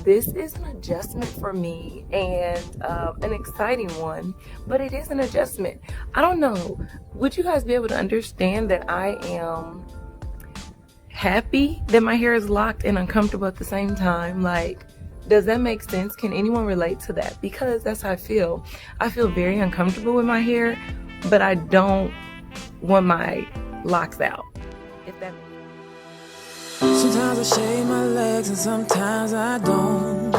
this is an adjustment for me, and an exciting one, but it is an adjustment. I don't know, would you guys be able to understand that I am happy that my hair is locked and uncomfortable at the same time? Like, does that make sense? Can anyone relate to that? Because that's how I feel. I feel very uncomfortable with my hair, but I don't want my locks out, if that makes sense. Sometimes I shave my legs and sometimes I don't.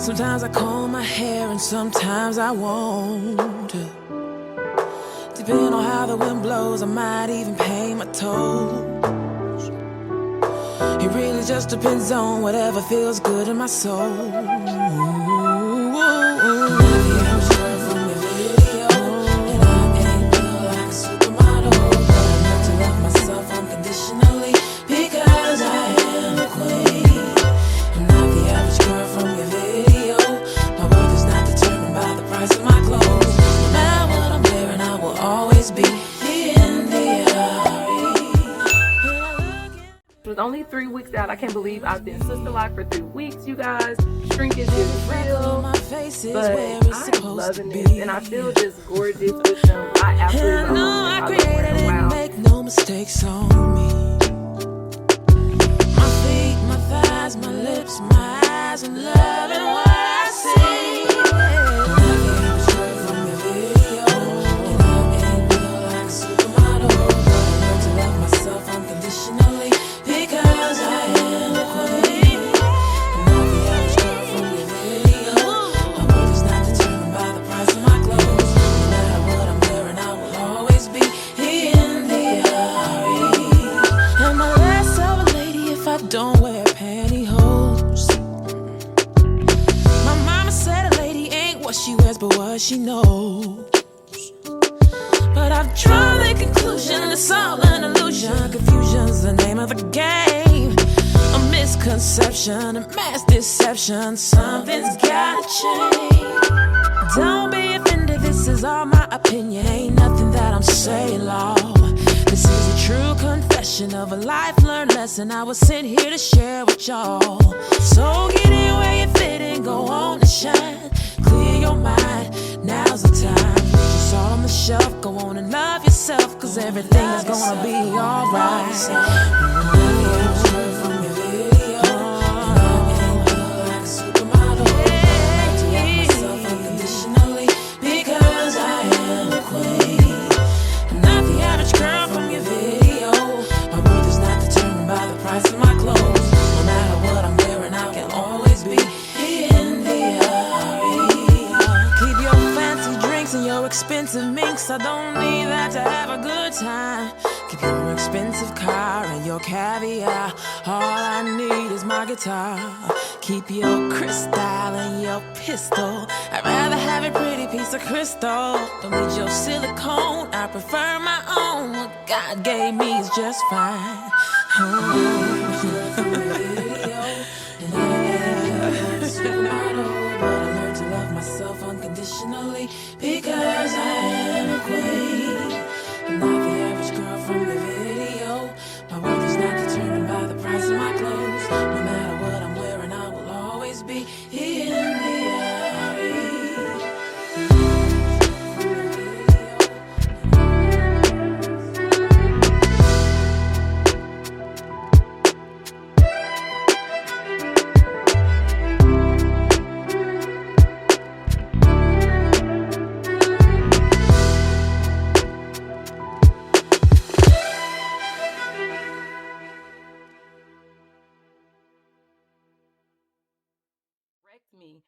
Sometimes I comb my hair and sometimes I won't. Depending on how the wind blows, I might even paint my toes. It really just depends on whatever feels good in my soul. With only 3 weeks out, I can't believe I've been sister locked for 3 weeks, you guys. Shrinkage is real, but I'm loving this, and I feel just gorgeous with them. I absolutely love them. Wow. Make no mistakes on me. My feet, my thighs, my lips, my eyes, I'm loving what I see. Don't wear pantyhose. My mama said a lady ain't what she wears but what she knows. But I've drawn the conclusion it's all an illusion. Confusion's the name of the game. A misconception, a mass deception. Something's gotta change. Don't be offended, this is all my opinion. Ain't nothing that I'm saying, Lord. This is a true confession of a life-learned lesson I was sent here to share with y'all. So get in where you fit and go on and shine. Clear your mind, now's the time. Put your salt on the shelf, go on and love yourself, cause everything is gonna be alright. Expensive minks, I don't need that to have a good time. Keep your expensive car and your caviar. All I need is my guitar. Keep your crystal and your pistol. I'd rather have a pretty piece of crystal. Don't need your silicone, I prefer my own. What God gave me is just fine. Myself unconditionally because I am a queen. I'm not the average girl from the video. My worth is not determined by the price of my clothes. No matter what I'm wearing, I will always be in the me.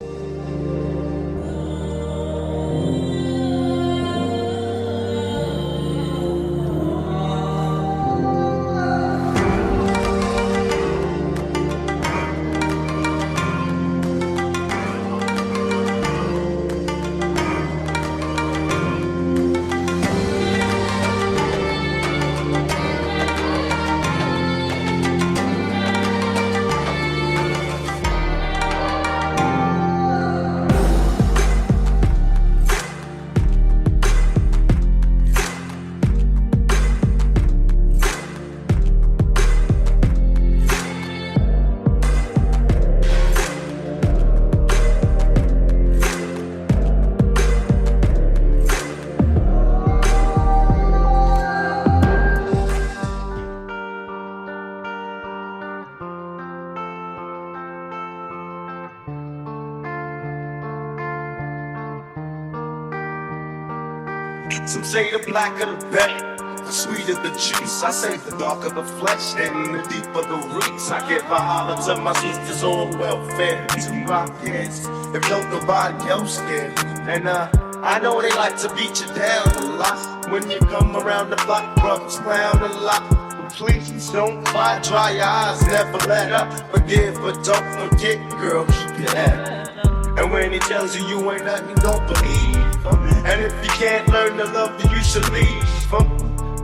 Some say the blacker the better, the sweeter the juice. I say the darker the flesh and the deeper the roots. I give a holler to my sisters on welfare, to my kids, if nobody else can. And I know they like to beat you down a lot. When you come around the block, brothers clown a lot. But please don't cry, dry your eyes, never let up. Forgive but don't forget, girl, keep your head up. And when he tells you you ain't nothing, don't believe him. And if you can't learn to love, then you should leave him.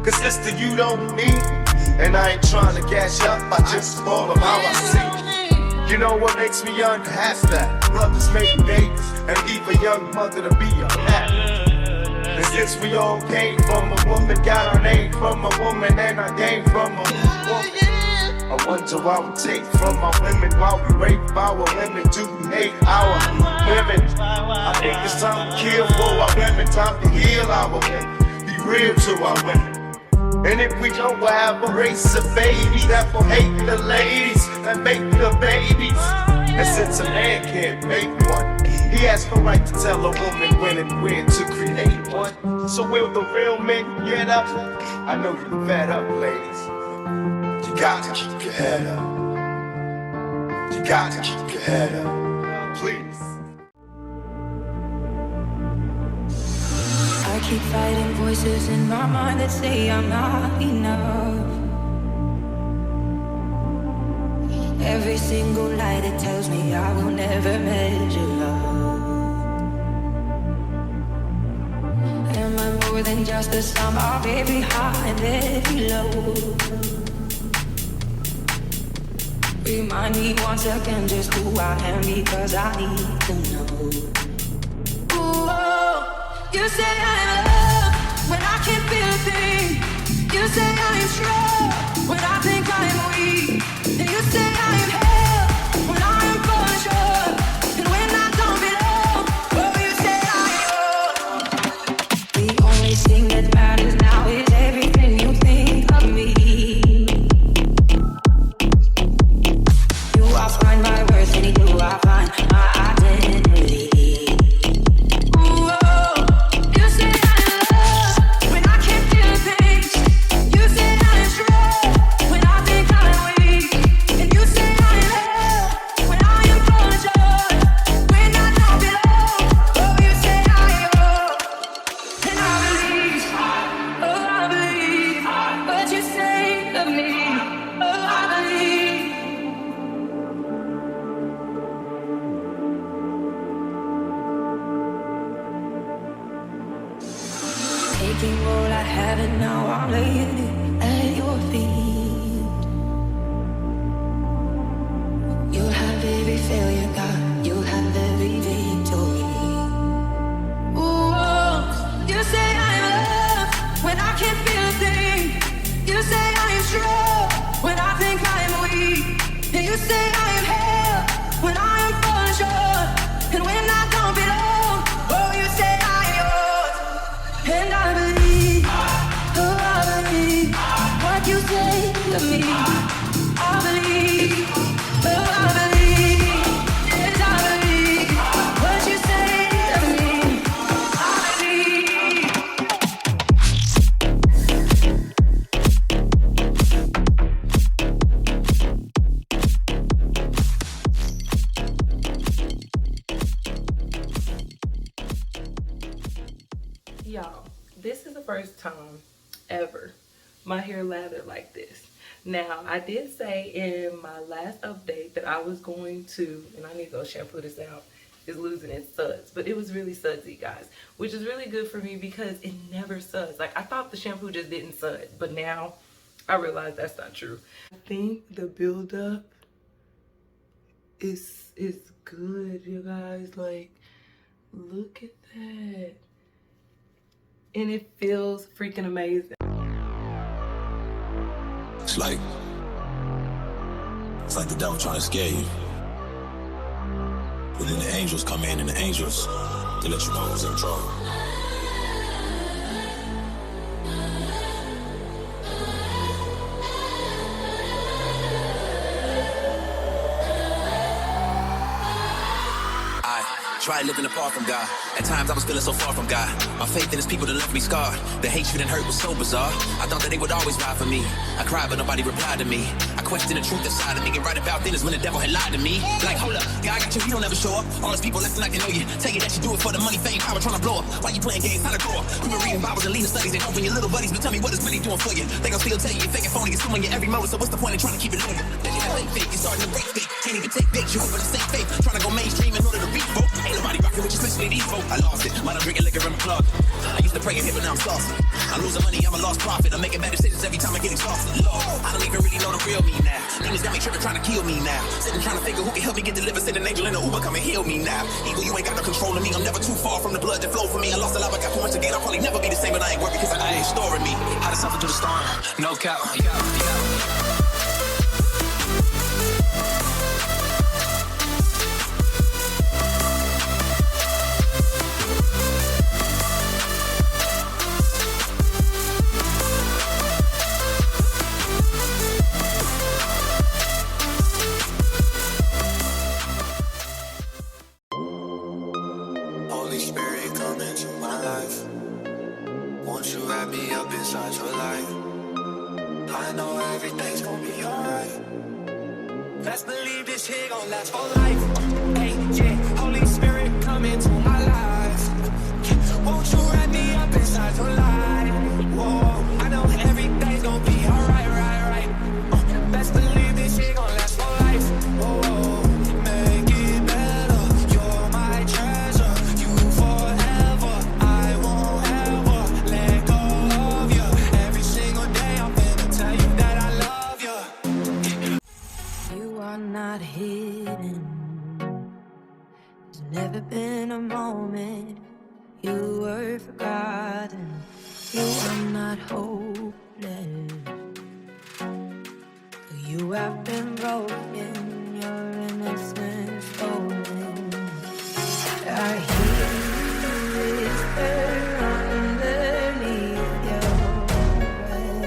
Cause sister, you don't need. And I ain't trying to gas you up, I just call them how I see. You know what makes me unhappy? That brothers make babies and leave a young mother to be unhappy. And since we all came from a woman, got our name from a woman, and I came from a woman. I wonder why we take from our women, why we rape our women, do we hate our women? I think it's time to kill for our women, time to heal our women, be real to our women. And if we don't, we'll have a race of babies that will hate the ladies that make the babies. And since a man can't make one, he has no right to tell a woman when and where to create one. So will the real men get up? I know you're fed up, ladies. You got to keep your head up. You got to keep your head up. Please. I keep fighting voices in my mind that say I'm not enough. Every single lie that tells me I will never measure love. Am I more than just a sum of every high and every low? Remind me once again just who I am, because I need to know. Ooh, oh, you say I'm love when I can't feel a thing. You say I am strong when I think I am weak. And you say I am hell when I am falling short. And when I don't belong, oh, you say I am yours. The only thing that matters now is everything you think of me. I find my worth and in you I find my identity. Ooh, oh, you say I'm love when I can't feel things. You say I'm strong when I think I'm weak. And you say I'm hell when I am falling short. When I don't belong, oh, you say I'm yours. And I believe, oh, I believe what you say of me. Oh, I believe. Taking all I have and now I'm laying it at your feet. You'll have every failure, God. You'll have every victory. Ooh, oh, you say I'm love when I can't feel a thing. You say I am strong when I think I am weak. And you say I am hell when I am falling short. And when I don't belong, oh, you say I am yours. And I believe, oh, I believe what you say to me. I believe, oh, I believe, yes, I believe what you say to me. I believe. Y'all, this is the first time ever my hair lathered like this. Now, I did say in my last update that I was going to, and I need to go shampoo this out, it's losing its suds, but it was really sudsy, guys, which is really good for me because it never suds. Like, I thought the shampoo just didn't sud, but now I realize that's not true. I think the buildup is good, you guys. Like, look at that. And it feels freaking amazing. It's like the devil trying to scare you. But then the angels come in, and the angels, to let you know who's in trouble. tried living apart from God. At times I was feeling so far from God. My faith in his people that left me scarred. The hatred and hurt was so bizarre. I thought that they would always ride for me. I cried but nobody replied to me. I questioned the truth inside of me. And right about then is when the devil had lied to me. Like, hold up, yeah, I got you, you don't ever show up. All those people acting like they know you. Tell you that you do it for the money, fame, power, trying to blow up. Why you playing games, how to grow up? You been reading Bibles and leading studies and hoping your little buddies will tell me what it's really doing for you. They gon' still tell you you're fake and phony, it's doing you every moment. So what's the point in trying to keep it loyal? Then you have fake, you're starting to break faith. Can't even take dates, you hoping to save faith. Trying to go mainstream in order to reach folk. Ain't nobody rocking with you, especially these folk. I lost it, might I'm drinking liquor in my club. I used to pray and hit, but now I'm saucy. I'm losing money, I'm a lost prophet. I'm making bad decisions every time I get exhausted. Lord, I don't even really know the real me now. Demons got me tripping, trying to kill me now. Sitting trying to figure who can help me get delivered. Send an angel in the Uber, come and heal me now. Evil, you ain't got no control of me. I'm never too far from the blood that flow for me. I lost a lot, I got too much again. I'll probably never be the same, but I ain't worried because I know it's storing me. How to suffer through the storm, no cap. Holy Spirit, come into my life. Won't you wrap me up inside your light? I know everything's gonna be alright. Let's believe this here gon' last for life. Hey, yeah, Holy Spirit, come into my life. Won't you wrap me up inside your light? Whoa, I know everything's gonna be alright, right. Let's believe this here gon' last for life. Whoa, make it better. You're my treasure. You forever. I won't ever let go of you. Every single day I'm gonna tell you that I love you. You are not hidden. There's never been a moment you were forgotten. You are not hopeless. You have been broken. Your innocence stolen. I hear you whisper underneath your breath.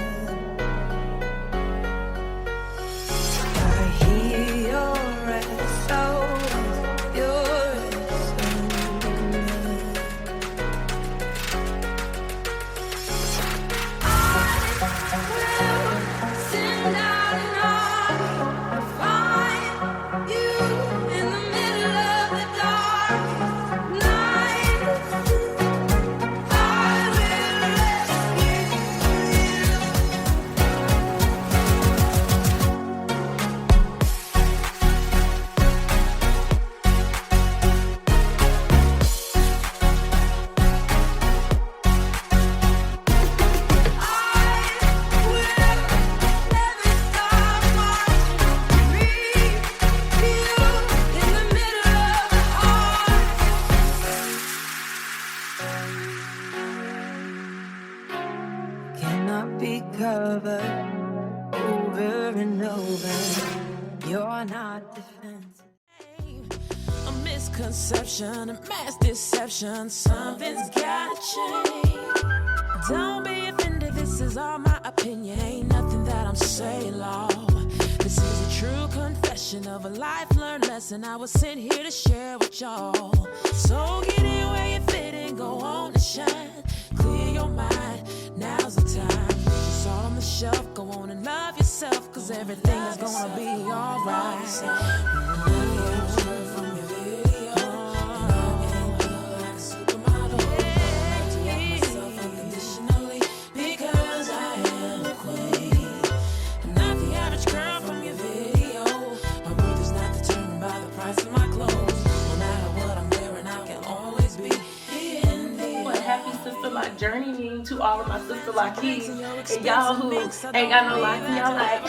I hear your rest, so your send out an army to find you in the middle of the dark night. I will rescue you. Cannot be covered over and over. You're not defensive. A misconception, a mass deception. Something's gotta change. Don't be offended, this is all my opinion. Ain't nothing that I'm saying, Lord. This is a true confession of a life learned lesson I was sent here to share with y'all. So get in where you fit and go on and shine. Clear your mind, now's the time. It's all on the shelf, go on and love yourself, cause everything is gonna be alright. Because I am a queen. I'm not the average girl from your video. My worth is not determined by the price of my clothes. No matter what I'm wearing, I can always be in the What happy sister-lock journey mean to all of my sister-lockies and y'all who ain't got no locks and y'all like,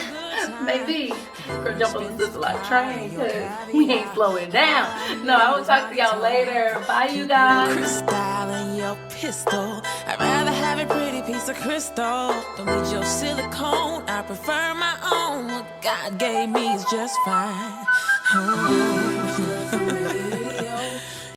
baby, girl, jump on the sister-lock train because we ain't slowing down. No, I will talk to y'all later. Bye, you guys. crystal in your pistol. I'd rather have a pretty piece of crystal. Don't need your silicone, I prefer my own. What God gave me is just fine.